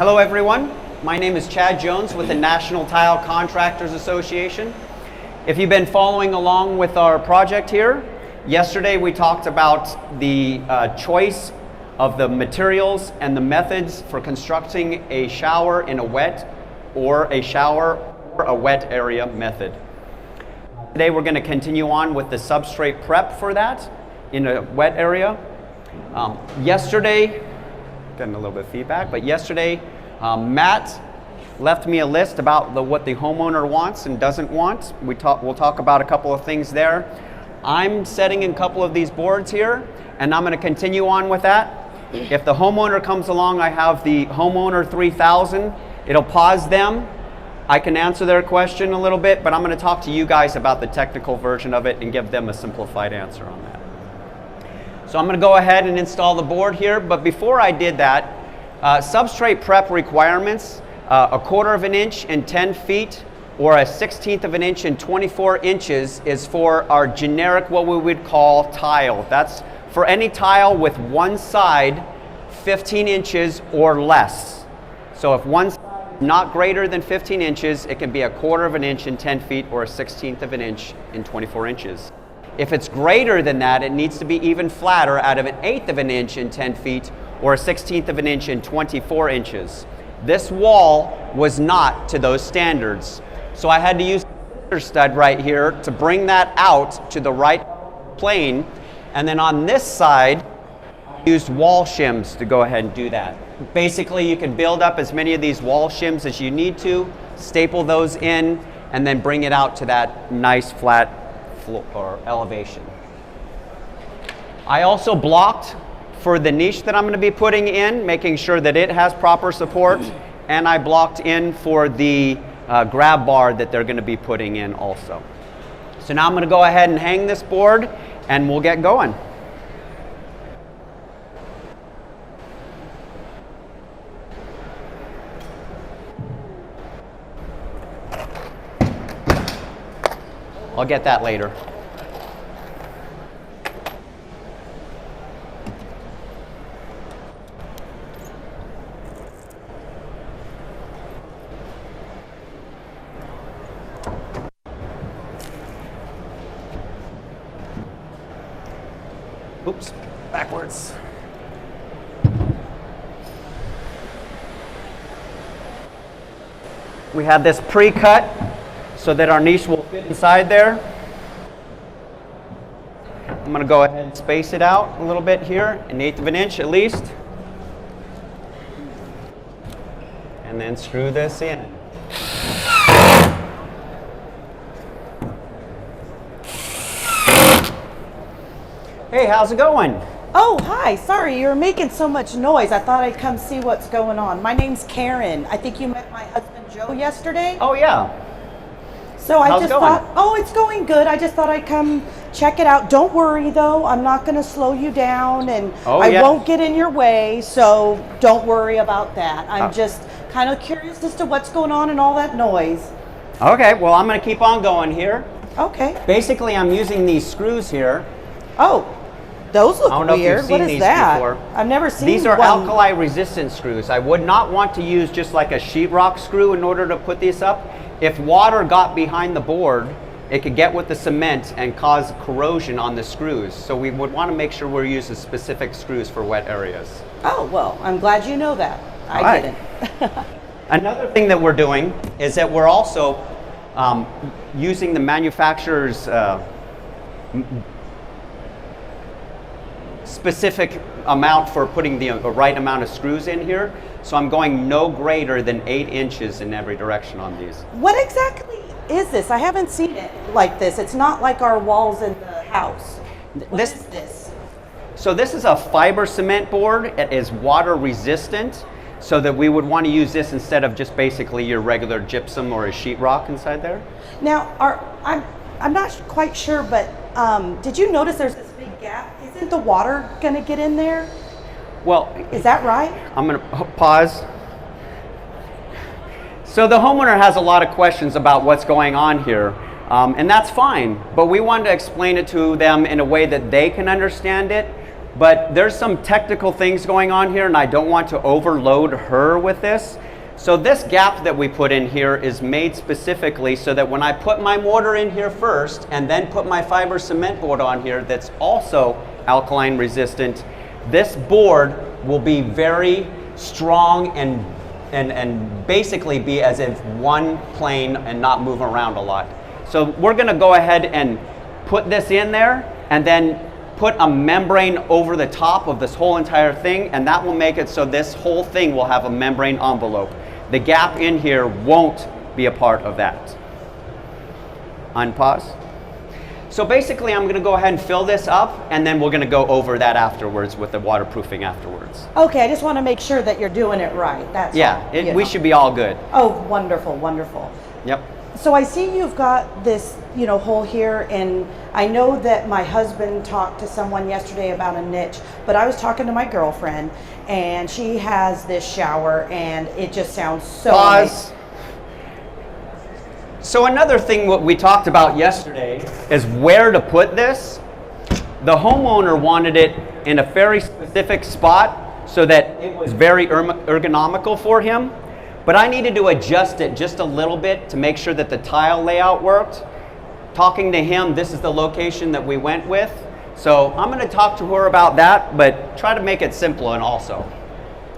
Hello everyone, my name is Chad Jones with the National Tile Contractors Association. If you've been following along with our project here, yesterday we talked about the choice of the materials and the methods for constructing a shower in a wet or a shower or a wet area method. Today we're going to continue on with the substrate prep for that in a wet area. Yesterday, getting a little bit of feedback, but yesterday Matt left me a list about what the homeowner wants and doesn't want. We'll talk about a couple of things there. I'm setting in a couple of these boards here, and I'm going to continue on with that. If the homeowner comes along, I have the homeowner 3000. It'll pause them. I can answer their question a little bit, but I'm going to talk to you guys about the technical version of it and give them a simplified answer on that. So I'm going to go ahead and install the board here, but before I did that, substrate prep requirements, a 1/4 of an inch and 10 feet, or a 1/16 of an inch and 24 inches is for our generic, what we would call tile. That's for any tile with one side 15 inches or less. So if one side is not greater than 15 inches, it can be a 1/4 of an inch and 10 feet or a 1/16 of an inch and 24 inches. If it's greater than that, it needs to be even flatter out of an 1/8 of an inch and 10 feet or a 1/16 of an inch and 24 inches. This wall was not to those standards. So I had to use a stud right here to bring that out to the right plane. And then on this side, I used wall shims to go ahead and do that. Basically, you can build up as many of these wall shims as you need to, staple those in, and then bring it out to that nice flat floor or elevation. I also blocked for the niche that I'm going to be putting in, making sure that it has proper support, and I blocked in for the grab bar that they're going to be putting in also. So now I'm going to go ahead and hang this board and we'll get going. I'll get that later. Oops, backwards. We have this pre-cut so that our niche will fit inside there. I'm going to go ahead and space it out a little bit here, 1/8 of an inch at least. And then screw this in. Hey, how's it going? Oh, hi. Sorry, you're making so much noise. I thought I'd come see what's going on. My name's Karen. I think you met my husband Joe yesterday. Oh, yeah. So I just thought, oh, it's going good. I just thought I'd come check it out. Don't worry, though. I'm not going to slow you down, and I won't get in your way, so don't worry about that. I'm just kind of curious as to what's going on and all that noise. Okay, well, I'm going to keep on going here. Okay. Basically, I'm using these screws here. Oh. Those look I don't know weird. if you've seen what is these that? before. I've never seen These are one. alkali resistant screws. I would not want to use just like a sheetrock screw in order to put these up. If water got behind the board, it could get with the cement and cause corrosion on the screws. So we would want to make sure we're using specific screws for wet areas. Oh, well, I'm glad you know that. I didn't. Another thing that we're doing is that we're also using the manufacturer's specific amount for putting the right amount of screws in here. So I'm going no greater than 8 inches in every direction on these. What exactly is this? I haven't seen it like this. It's not like our walls in the house. What is this? So this is a fiber cement board. It is water resistant, so that we would want to use this instead of just basically your regular gypsum or a sheetrock inside there. Now, I'm not quite sure, but did you notice there's this big gap? Isn't the water going to get in there? Well, is that right? I'm going to pause. So the homeowner has a lot of questions about what's going on here, and that's fine, but we wanted to explain it to them in a way that they can understand it. but there's some technical things going on here and I don't want to overload her with this. So this gap that we put in here is made specifically so that when I put my mortar in here first and then put my fiber cement board on here that's also alkaline resistant, this board will be very strong and basically be as if one plane and not move around a lot. So we're going to go ahead and put this in there and then put a membrane over the top of this whole entire thing, and that will make it so this whole thing will have a membrane envelope. The gap in here won't be a part of that. Unpause. So basically I'm going to go ahead and fill this up and then we're going to go over that afterwards with the waterproofing afterwards. Okay, I just want to make sure that you're doing it right. That's all, we should be all good. Oh, wonderful, wonderful. Yep. So I see you've got this, hole here, and I know that my husband talked to someone yesterday about a niche, but I was talking to my girlfriend, and she has this shower, and it just sounds so Pause. So another thing what we talked about yesterday is where to put this. The homeowner wanted it in a very specific spot so that it was very ergonomical for him. But I needed to adjust it just a little bit to make sure that the tile layout worked. Talking to him, this is the location that we went with. So I'm going to talk to her about that, but try to make it simple and also.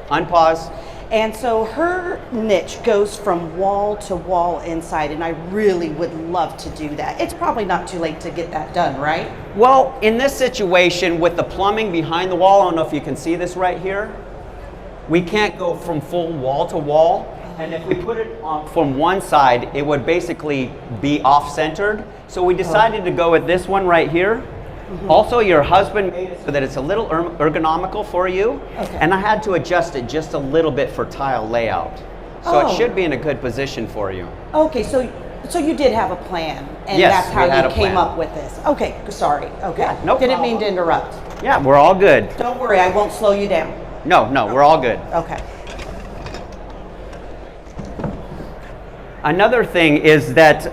Unpause. And so her niche goes from wall to wall inside, and I really would love to do that. It's probably not too late to get that done, right? Well, in this situation with the plumbing behind the wall, I don't know if you can see this right here. We can't go from full wall to wall. And if we put it on from one side, it would basically be off-centered. So we decided to go with this one right here. Mm-hmm. Also, your husband made it so that it's a little ergonomical for you. Okay. And I had to adjust it just a little bit for tile layout. So it should be in a good position for you. Okay, so you did have a plan, and yes, that's how you came up with this. Okay, sorry. Okay, yeah, no Didn't problem. mean to interrupt. Yeah, we're all good. Don't worry, I won't slow you down. No, we're all good. Okay. Another thing is that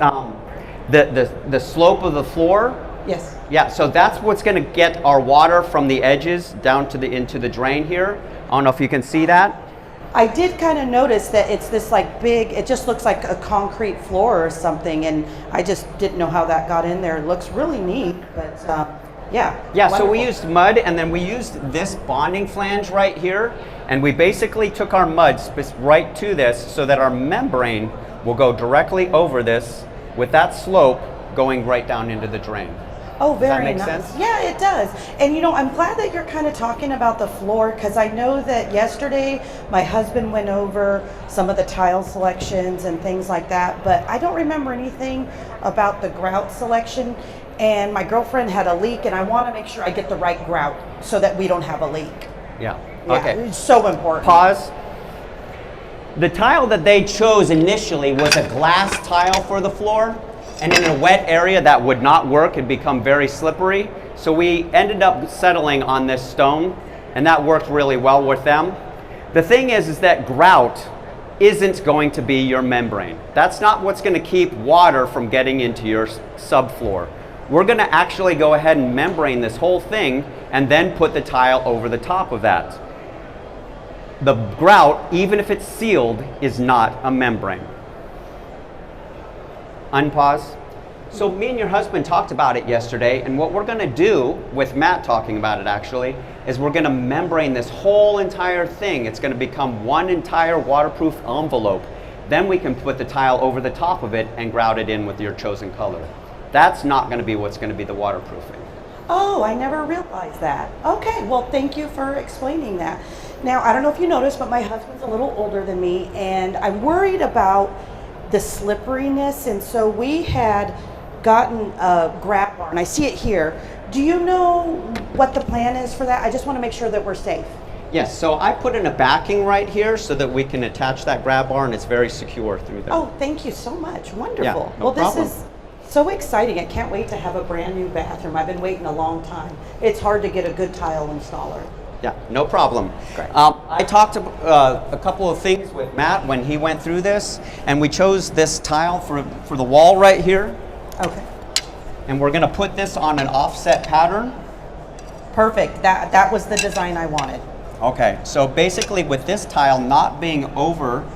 the slope of the floor. Yes. Yeah, so that's what's going to get our water from the edges down to into the drain here. I don't know if you can see that. I did kind of notice that it's this like big, it just looks like a concrete floor or something, and I just didn't know how that got in there. It looks really neat, but yeah. Yeah, wonderful. So we used mud, and then we used this bonding flange right here, and we basically took our mud right to this so that our membrane will go directly over this with that slope going right down into the drain. Oh, very nice. Does that make sense? Yeah, it does. And I'm glad that you're kind of talking about the floor, because I know that yesterday my husband went over some of the tile selections and things like that, but I don't remember anything about the grout selection. And my girlfriend had a leak, and I want to make sure I get the right grout so that we don't have a leak. Yeah. Okay. It's so important. Pause. The tile that they chose initially was a glass tile for the floor, and in a wet area that would not work. It'd become very slippery. So we ended up settling on this stone, and that worked really well with them. The thing is that grout isn't going to be your membrane. That's not what's going to keep water from getting into your subfloor. We're going to actually go ahead and membrane this whole thing and then put the tile over the top of that. The grout, even if it's sealed, is not a membrane. Unpause. So me and your husband talked about it yesterday, and what we're going to do, with Matt talking about it actually, is we're going to membrane this whole entire thing. It's going to become one entire waterproof envelope. Then we can put the tile over the top of it and grout it in with your chosen color. That's not going to be what's going to be the waterproofing. Oh, I never realized that. Okay, well, thank you for explaining that. Now, I don't know if you noticed, but my husband's a little older than me, and I'm worried about the slipperiness, and so we had gotten a grab bar, and I see it here. Do you know what the plan is for that? I just want to make sure that we're safe. Yes, so I put in a backing right here so that we can attach that grab bar, and it's very secure through there. Oh, thank you so much. Wonderful. Yeah, no problem. This is so exciting. I can't wait to have a brand new bathroom. I've been waiting a long time. It's hard to get a good tile installer. Yeah, no problem. Great. I talked a couple of things with Matt when he went through this, and we chose this tile for the wall right here. Okay. And we're going to put this on an offset pattern. Perfect. That was the design I wanted. Okay, so basically with this tile not being over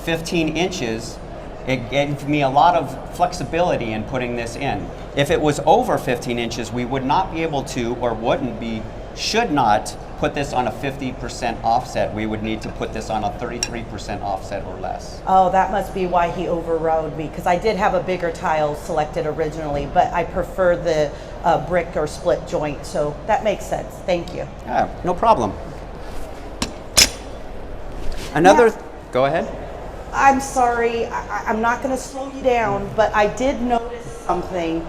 15 inches, it gave me a lot of flexibility in putting this in. If it was over 15 inches, we would not be able to, or should not put this on a 50% offset. We would need to put this on a 33% offset or less. Oh, that must be why he overrode me, because I did have a bigger tile selected originally, but I prefer the brick or split joint, so that makes sense. Thank you. Yeah, no problem. Go ahead. I'm sorry, I'm not going to slow you down, but I did notice something,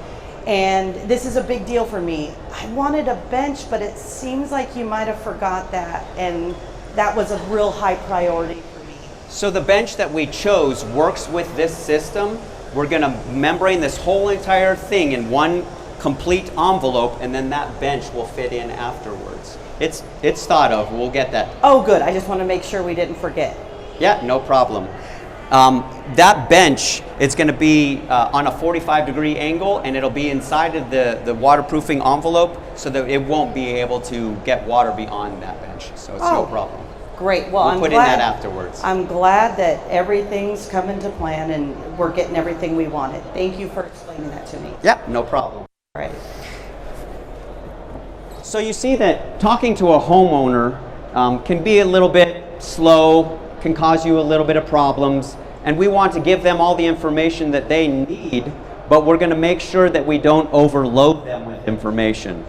and this is a big deal for me. I wanted a bench, but it seems like you might have forgot that, and that was a real high priority for me. So the bench that we chose works with this system. We're going to membrane this whole entire thing in one complete envelope, and then that bench will fit in afterwards. It's thought of. We'll get that. Oh, good. I just want to make sure we didn't forget. Yeah, no problem. That bench, it's going to be on a 45-degree angle, and it'll be inside of the waterproofing envelope so that it won't be able to get water beyond that bench. So it's no problem. Great. Well, we'll put in that afterwards. I'm glad that everything's coming to plan and we're getting everything we wanted. Thank you for explaining that to me. Yeah, no problem. All right. So you see that talking to a homeowner can be a little bit slow, can cause you a little bit of problems, and we want to give them all the information that they need, but we're going to make sure that we don't overload them with information.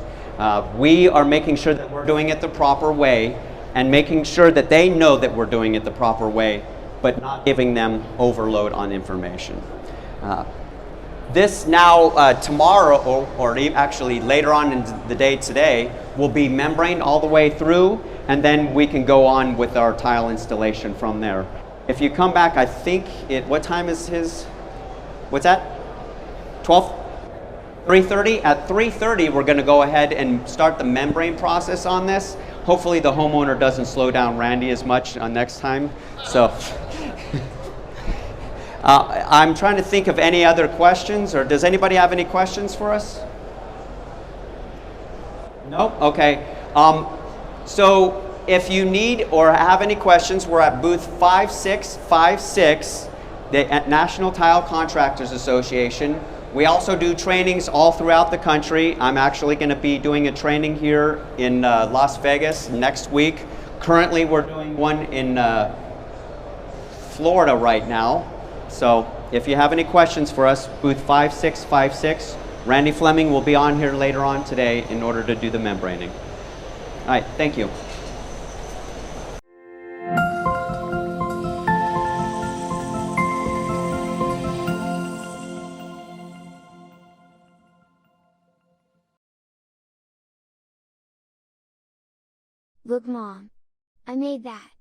We are making sure that we're doing it the proper way and making sure that they know that we're doing it the proper way, but not giving them overload on information. This now, tomorrow, or actually later on in the day today, will be membraned all the way through, and then we can go on with our tile installation from there. If you come back, I think what time is what's that? 12? 3:30? At 3:30, we're going to go ahead and start the membrane process on this. Hopefully the homeowner doesn't slow down Randy as much next time. So. I'm trying to think of any other questions, or does anybody have any questions for us? No? Okay. So if you need or have any questions, we're at booth 5656, the National Tile Contractors Association. We also do trainings all throughout the country. I'm actually going to be doing a training here in Las Vegas next week. Currently, we're doing one in Florida right now. So if you have any questions for us, booth 5656, Randy Fleming will be on here later on today in order to do the membraning. All right, thank you. Look, Mom, I made that.